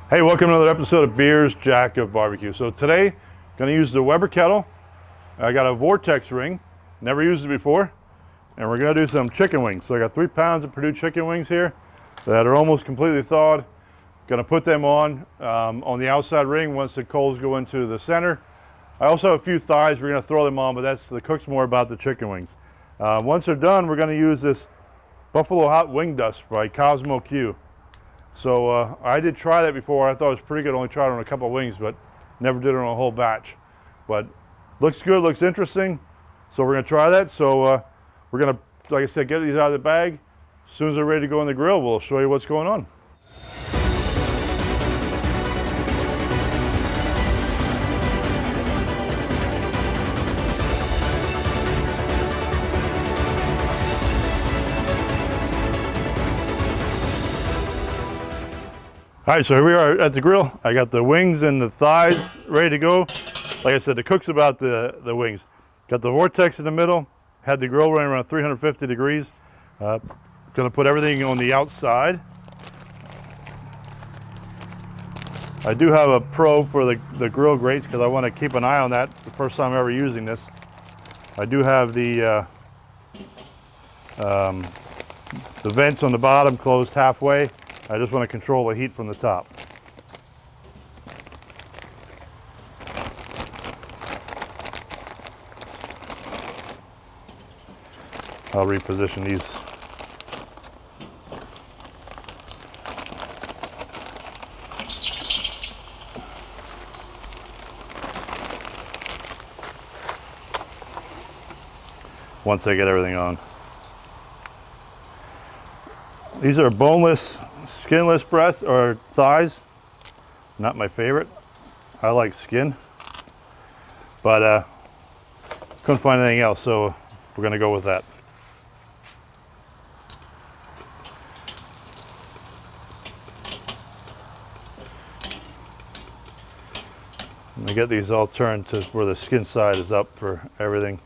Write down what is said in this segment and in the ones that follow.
Hey, welcome to another episode of Beers, Jack of Barbecue. So today, gonna use the Weber Kettle. I got a Vortex ring, never used it before, and we're gonna do some chicken wings. So I got 3 pounds of Purdue chicken wings here that are almost completely thawed. Gonna put them on the outside ring once the coals go into the center. I also have a few thighs, we're gonna throw them on, but the cook's more about the chicken wings. Once they're done, we're gonna use this Buffalo Hot Wing Dust by Kosmos Q. So I did try that before. I thought it was pretty good. Only tried it on a couple of wings, but never did it on a whole batch. But looks good, looks interesting. So we're gonna try that. So we're gonna, like I said, get these out of the bag. As soon as they're ready to go on the grill, we'll show you what's going on. All right, so here we are at the grill. I got the wings and the thighs ready to go. Like I said, the cook's about the wings. Got the Vortex in the middle. Had the grill running around 350 degrees. Gonna put everything on the outside. I do have a probe for the grill grates because I want to keep an eye on that the first time ever using this. I do have the vents on the bottom closed halfway. I just want to control the heat from the top. I'll reposition these. Once I get everything on. These are boneless, skinless breast or thighs. Not my favorite. I like skin, but couldn't find anything else, so we're gonna go with that. I'm gonna get these all turned to where the skin side is up for everything.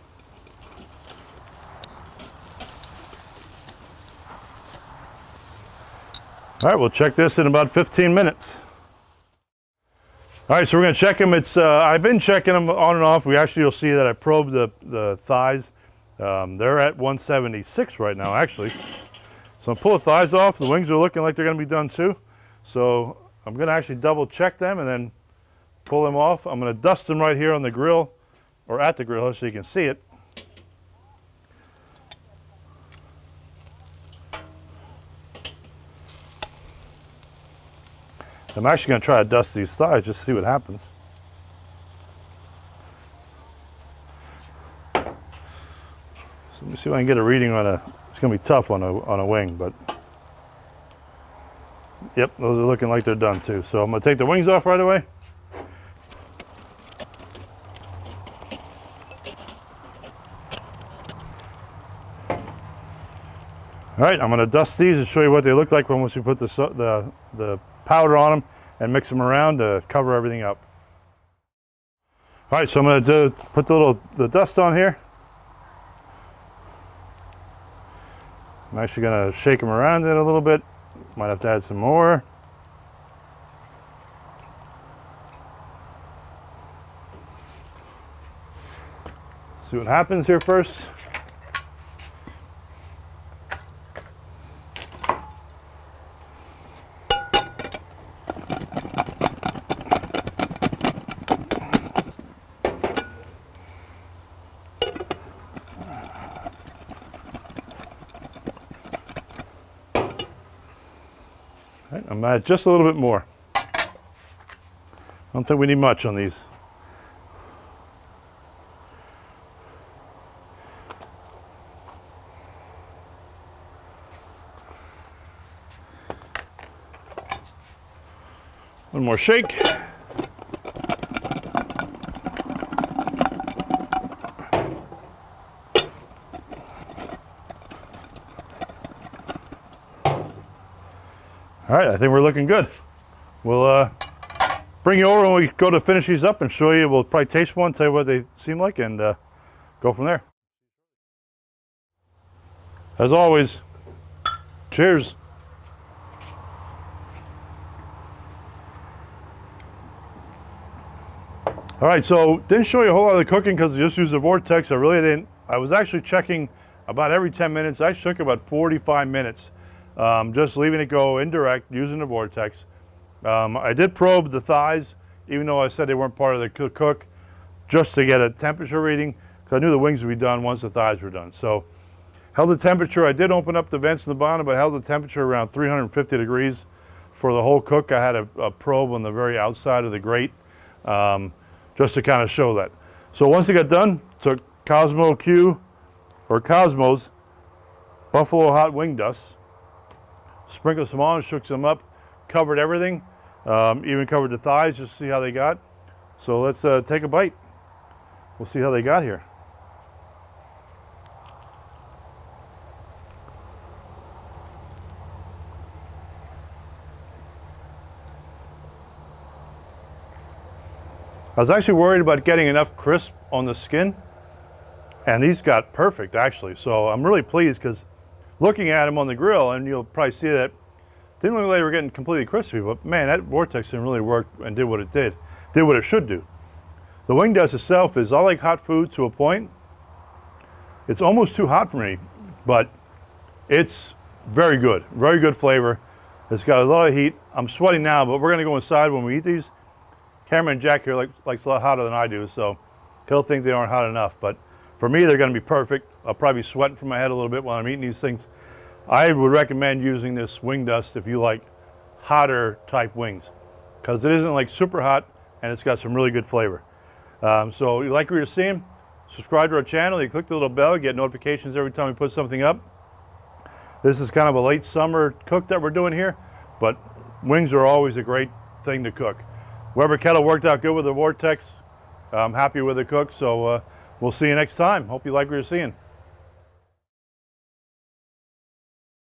All right, we'll check this in about 15 minutes. All right, so we're gonna check them. I've been checking them on and off. You'll see that I probed the thighs. They're at 176 right now, actually. So I'm pull the thighs off. The wings are looking like they're gonna be done too. So I'm gonna actually double check them and then pull them off. I'm gonna dust them right here on the grill, or at the grill so you can see it. I'm actually going to try to dust these thighs just to see what happens. So let me see if I can get a reading on it's going to be tough on a wing, but yep, those are looking like they're done too. So I'm going to take the wings off right away. All right, I'm going to dust these and show you what they look like once we put the powder on them and mix them around to cover everything up. All right, so I'm going to put the dust on here. I'm actually going to shake them around it a little bit. Might have to add some more. See what happens here first. Right, I'm gonna add just a little bit more. I don't think we need much on these. One more shake. All right, I think we're looking good. We'll bring you over when we go to finish these up and show you. We'll probably taste one, tell you what they seem like, and go from there. As always, cheers. All right, so didn't show you a whole lot of the cooking because I just used the Vortex. I really didn't. I was actually checking about every 10 minutes. I took about 45 minutes, just leaving it go indirect using the Vortex. I did probe the thighs, even though I said they weren't part of the cook, just to get a temperature reading, because I knew the wings would be done once the thighs were done. So held the temperature. I did open up the vents in the bottom, but held the temperature around 350 degrees for the whole cook. I had a probe on the very outside of the grate, just to kind of show that. So once it got done, took Kosmos Q, or Kosmos Buffalo Hot Wing Dust, sprinkled some on, shook some up, covered everything, even covered the thighs just to see how they got. So let's take a bite. We'll see how they got here. I was actually worried about getting enough crisp on the skin, and these got perfect actually. So I'm really pleased, because looking at them on the grill, and you'll probably see that, didn't look like they were getting completely crispy, but man, that Vortex didn't really work and did what it did what it should do. The wing dust itself is, I like hot food to a point. It's almost too hot for me, but it's very good flavor. It's got a lot of heat. I'm sweating now, but we're gonna go inside when we eat these. Cameron Jack here likes a lot hotter than I do, so he'll think they aren't hot enough. But for me, they're gonna be perfect. I'll probably be sweating from my head a little bit while I'm eating these things. I would recommend using this wing dust if you like hotter type wings, because it isn't like super hot, and it's got some really good flavor. So you like what you're seeing, subscribe to our channel, you click the little bell, you get notifications every time we put something up. This is kind of a late summer cook that we're doing here, but wings are always a great thing to cook. Weber Kettle worked out good with the Vortex. I'm happy with the cook, so we'll see you next time. Hope you like what you're seeing.